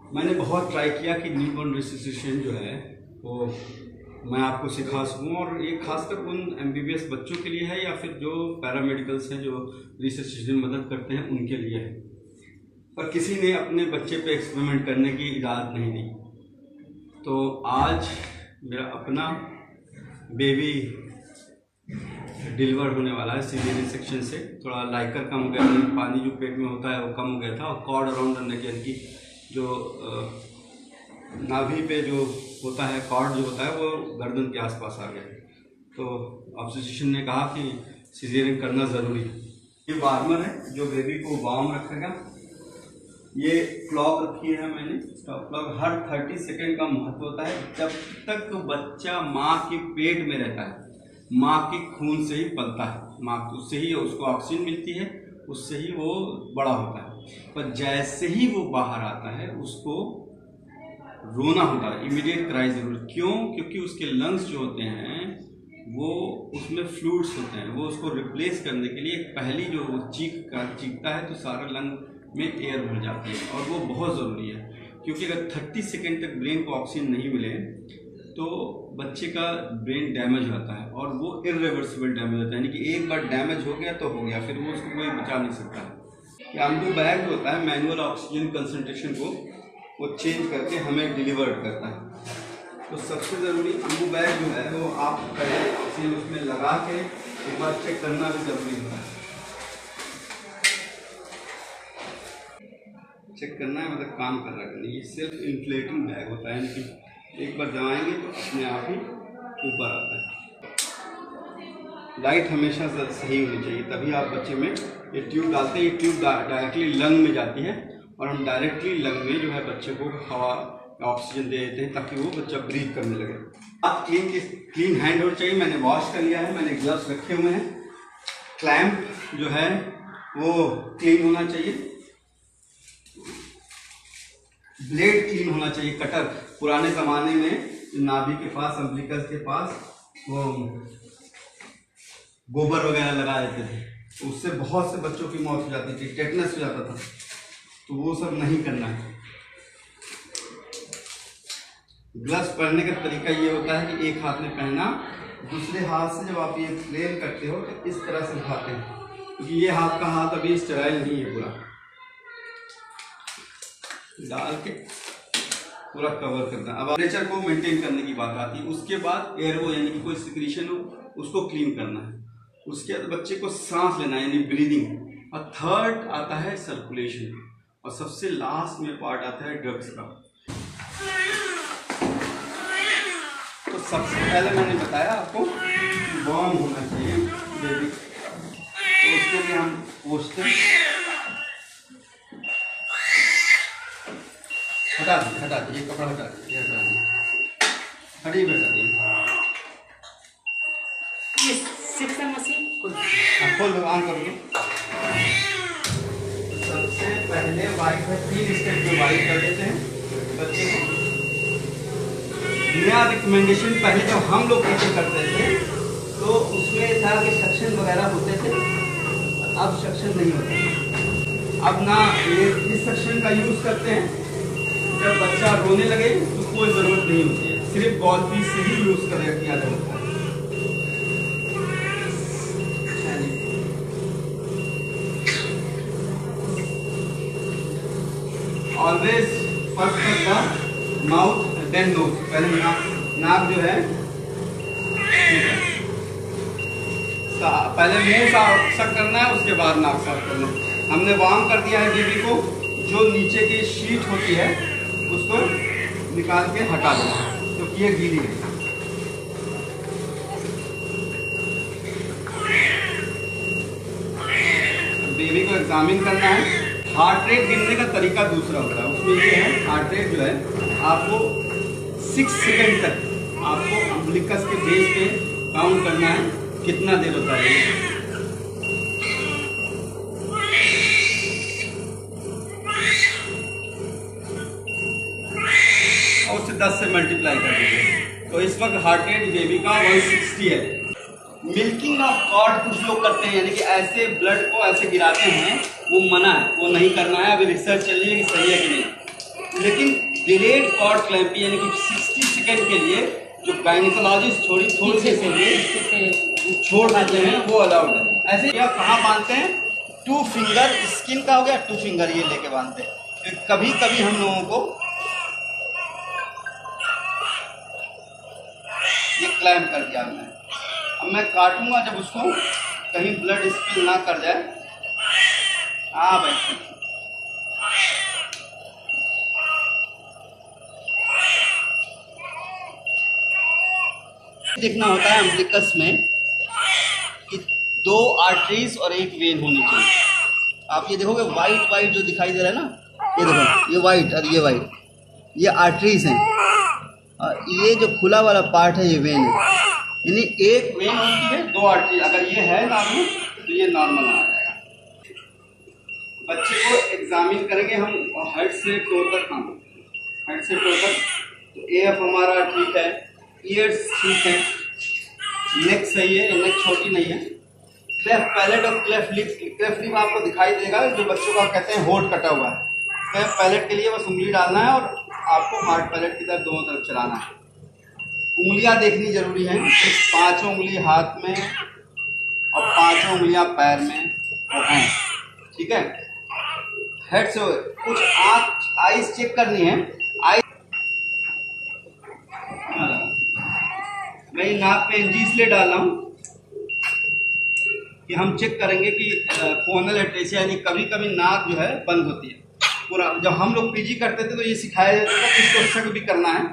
मैंने बहुत ट्राई किया कि न्यूबॉर्न रिससिटेशन जो है वो मैं आपको सिखा सकूँ, और ये खासकर उन MBBS बच्चों के लिए है या फिर जो पैरामेडिकल्स हैं जो रिससिटेशन में मदद करते हैं उनके लिए है। पर किसी ने अपने बच्चे पे एक्सपेरिमेंट करने की इजाज़त नहीं दी। तो आज मेरा अपना बेबी डिलीवर होने वाला है सीजेरियन सेक्शन से। थोड़ा लाइकर कम हो गया, पानी जो पेट में होता है वो कम हो गया था, और कॉर्ड अराउंड द नेक यानी कि जो नाभि पे जो होता है कॉर्ड जो होता है वो गर्दन के आसपास आ गया। तो ऑब्स्टेट्रिशियन ने कहा कि सीजेरियन करना ज़रूरी है। ये वार्मर है जो बेबी को वार्म रखेगा। ये क्लॉक रखी है मैंने, स्टॉप क्लॉक। हर 30 सेकेंड का महत्व होता है। जब तक बच्चा माँ के पेट में रहता है, माँ के खून से ही पलता है, माँ उससे ही उसको ऑक्सीजन मिलती है, उससे ही वो बड़ा होता है। पर जैसे ही वो बाहर आता है उसको रोना होता है, इमीडिएट क्राई जरूर। क्यों? क्योंकि उसके लंग्स जो होते हैं वो उसमें फ्लूइड्स होते हैं, वो उसको रिप्लेस करने के लिए पहली जो वो चीखता है तो सारा लंग में एयर भर जाती है, और वो बहुत ज़रूरी है। क्योंकि अगर 30 सेकेंड तक ब्रेन को ऑक्सीजन नहीं मिले तो बच्चे का ब्रेन डैमेज होता है, और वो इरिवर्सिबल डैमेज होता है, यानी कि एक बार डैमेज हो गया तो हो गया, फिर वो उसको कोई बचा नहीं सकता। अम्बू बैग जो होता है मैनुअल ऑक्सीजन कंसंट्रेशन को वो चेंज करके हमें डिलीवर करता है। तो सबसे ज़रूरी अम्बू बैग जो है वो आप पहले ऑक्सीजन उसमें लगा के एक बार चेक करना भी ज़रूरी होता है। चेक करना है मतलब काम कर रहा है नहीं। ये सेल्फ इन्फ्लेटिंग बैग होता है, यानी कि एक बार दबाएंगे तो अपने आप ही ऊपर आता है। लाइट हमेशा सही होनी चाहिए, तभी आप बच्चे में ये ट्यूब डालते हैं। ये ट्यूब डायरेक्टली लंग में जाती है, और हम डायरेक्टली लंग में जो है बच्चे को हवा ऑक्सीजन दे देते हैं ताकि वो बच्चा ब्रीथ करने लगे। आप क्लीन हैंड होना चाहिए। मैंने वॉश कर लिया है, मैंने ग्लव्स रखे हुए हैं। क्लैंप जो है वो क्लीन होना चाहिए। ब्लेड क्लीन होना चाहिए। कटर पुराने ज़माने में नाभि के पास, अम्बिलिकस के पास वो गोबर वगैरह लगा देते थे, उससे बहुत से बच्चों की मौत हो जाती थी, टेटनस हो जाता था। तो वो सब नहीं करना है। ग्लव्स पहनने का तरीका ये होता है कि एक हाथ में पहना, दूसरे हाथ से जब आप ये फ्लेल करते हो तो इस तरह से उठाते हैं, क्योंकि ये हाथ का हाथ अभी स्टेराइल नहीं है। पूरा डाल के पूरा कवर करना। अब टेम्परेचर को मेंटेन करने की बात आती है। उसके बाद एयरवो यानी कि कोई सिक्रीशन हो उसको क्लीन करना है। उसके बाद बच्चे को सांस लेना यानी ब्रीदिंग, और थर्ड आता है सर्कुलेशन, और सबसे लास्ट में पार्ट आता है ड्रग्स का। तो सबसे पहले मैंने बताया आपको वार्म होना चाहिए बेबी, तो उसके लिए हम पोछते हैं। हटा दीजिए ये कपड़ा, हटा दीजिए, हटिए बेटा दी सिक्सर मशीन खोल दो, ऑन कर दो। सबसे पहले वाइट है, 3 स्टेप में वाइट कर देते हैं बच्चे को। नया रिकमेंडेशन पहले जब हम लोग टीचिंग करते थे तो उसमें था कि सेक्शन वगैरह होते थे, अब सेक्शन नहीं होते। अब ना ये इस सेक्शन का यूज़ करते हैं। जब बच्चा रोने लगे तो कोई ज़रूरत नहीं होती है, सिर्फ बॉल पीस से ही यूज़ किया जाता है। Always first the mouth then nose. पहले नाक जो है पहले मुंह साफ करना है, उसके बाद नाक साफ करना है। हमने वार्म कर दिया है बेबी को। जो नीचे की शीट होती है उसको निकाल के हटा देना क्योंकि ये गीली है। बेबी को एग्जामिन करना है। हार्ट रेट गिनने का तरीका दूसरा होता है। उसमें ये है, हार्ट रेट जो है आपको 6 सेकंड तक आपको अम्बिलिकस के बेस पे काउंट करना है, कितना देर होता है। और उसे 10 से मल्टीप्लाई कर दीजिए। तो इस वक्त हार्ट रेट बेबी का 160 है। मिल्किंग ऑफ कॉर्ड कुछ लोग करते हैं, यानी कि ऐसे ब्लड को ऐसे गिराते हैं, वो मना है, वो नहीं करना है। अभी रिसर्च चल रही है कि सही है कि नहीं, लेकिन डिलेड कॉर्ड क्लैंपी यानी कि 60 सेकेंड के लिए जो गायनिकोलॉजिस्ट थोड़ी पीछे से से छोड़ देते हैं वो अलाउड है। ऐसे ही आप कहाँ बांधते हैं, 2 फिंगर स्किन का हो गया, 2 फिंगर ये लेके बांधते हैं। फिर कभी कभी हम लोगों को ये क्लैम्प कर दिया हमने। अब मैं काटूंगा जब उसको कहीं ब्लड स्पिल ना कर जाए। हाँ भाई, देखना होता है अम्बिलिकस में कि 2 आर्टरीज और 1 वेन होनी चाहिए। आप ये देखोगे वाइट वाइट जो दिखाई दे रहा है ना, ये देखो ये वाइट और ये वाइट, ये आर्टरीज हैं और ये जो खुला वाला पार्ट है ये वेन है। यानी 1 वेन होती है, 2 आर्टरी। अगर ये है नॉर्मल तो ये नॉर्मल आ जाएगा। बच्चे को एग्जामिन करेंगे हम हेड से टो तक। हम हेड से टो तक तो एफ हमारा ठीक है, ईयर्स ठीक है, नेक सही है, नेक छोटी नहीं है। क्लेफ्ट पैलेट और क्लेफ्ट लिप आपको दिखाई देगा जो बच्चों का कहते हैं होठ कटा हुआ है। क्लेफ्ट पैलेट के लिए बस उंगली डालना है और आपको हार्ड पैलेट की तरफ दोनों तरफ चलाना है। उंगलियां देखनी जरूरी है, 5 उंगली हाथ में और 5 उंगलियां पैर में हैं, ठीक है। हेड से कुछ आईज चेक करनी है। आई मैं नाक पे एनजी इसलिए डाल रहा हूँ कि हम चेक करेंगे कि कोनल एट्रेसिया यानी कभी कभी नाक जो है बंद होती है पूरा। जब हम लोग पीजी करते थे तो ये सिखाया जाता था कि इसको शक भी करना है,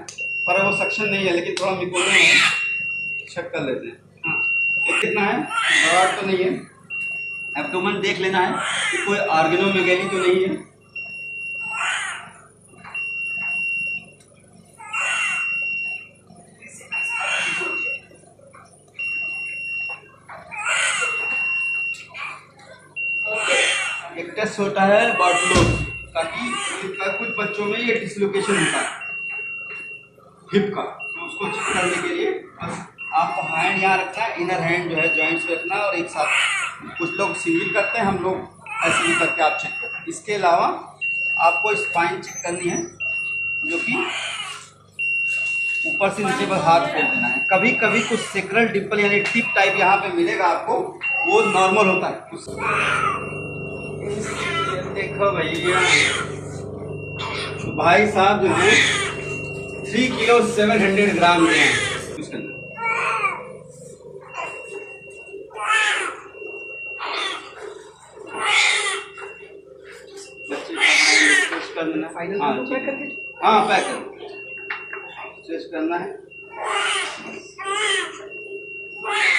पर वो सक्शन नहीं है, लेकिन थोड़ा मिकोने में शक कर लेते हैं। हाँ, कितना है, बराबर तो नहीं है। एब्डोमेन देख लेना है कि कोई ऑर्गेनोमेगैली तो नहीं है। एक टेस्ट होता है बार्टलोज, ताकि कुछ बच्चों में ये डिसलोकेशन होता है हिप का, तो उसको चेक करने के लिए बस आपको हैंड यहाँ रखना है, इनर हैंड जो है जॉइंट्स पे रखना है और एक साथ। कुछ लोग सिंगल करते हैं, हम लोग ऐसे भी करके आप चेक करें। इसके अलावा आपको स्पाइन चेक करनी है, जो कि ऊपर से नीचे पर हाथ फेर देना है। कभी कभी कुछ सेक्रल डिम्पल यानी टिप टाइप यहाँ पे मिलेगा आपको, वो नॉर्मल होता है। देखो भैया, भाई साहब जो है 3 किलो 700 ग्राम के हैं। हाँ पैक कर स्ट्रेच करना है।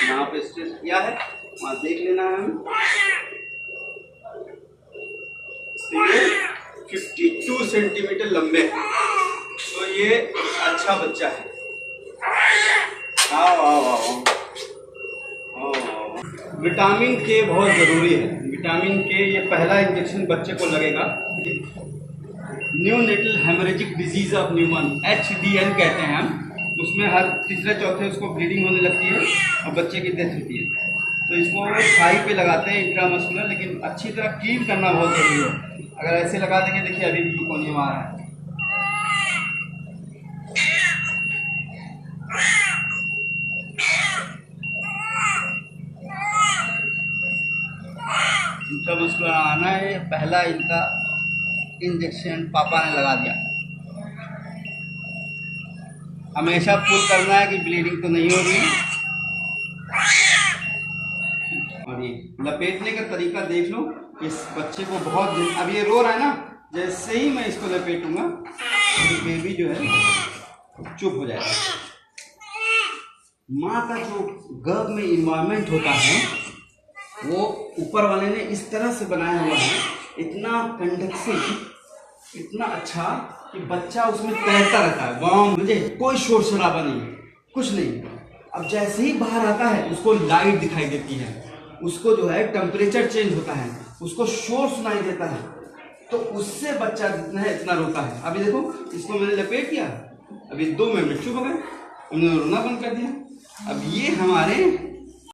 यहाँ पे स्ट्रेच किया है, वहाँ देख लेना है हमें। 52 सेंटीमीटर लंबे, तो ये अच्छा बच्चा है। विटामिन के बहुत ज़रूरी है। विटामिन के ये पहला इंजेक्शन बच्चे को लगेगा। न्यूनेटल हेमरेजिक डिजीज ऑफ न्यूमन, HDN कहते हैं हम। उसमें हर तीसरे चौथे उसको ब्लीडिंग होने लगती है और बच्चे की डेथ होती है। तो इसको थाई पे लगाते हैं इंट्रामस्कुलर, लेकिन अच्छी तरह क्लीन करना बहुत ज़रूरी है। अगर ऐसे लगा देंगे, देखिए अभी भी ग्लूकोनियम आ रहा है। इंट्रामस्कुलर आना है, पहला इनका इंजेक्शन पापा ने लगा दिया। हमेशा पुल करना है कि ब्लीडिंग तो नहीं हो रही है। और ये लपेटने का तरीका देख लो, इस बच्चे को बहुत दिन, अब ये रो रहा है ना, जैसे ही मैं इसको लपेटूंगा तो बेबी जो है चुप हो जाएगा। माँ का जो गर्भ में इन्वायरमेंट होता है वो ऊपर वाले ने इस तरह से बनाया हुआ है, इतना कंडक्सिव, इतना अच्छा कि बच्चा उसमें तैरता रहता है। वाम मुझे कोई शोर शराबा नहीं, कुछ नहीं। अब जैसे ही बाहर आता है उसको लाइट दिखाई देती है, उसको जो है टेम्परेचर चेंज होता है, उसको शोर सुनाई देता है, तो उससे बच्चा जितना है इतना रोता है। अभी देखो इसको मैंने लपेट दिया, अभी 2 मिनट चुप हो गए, उन्होंने रोना बंद कर दिया। अब ये हमारे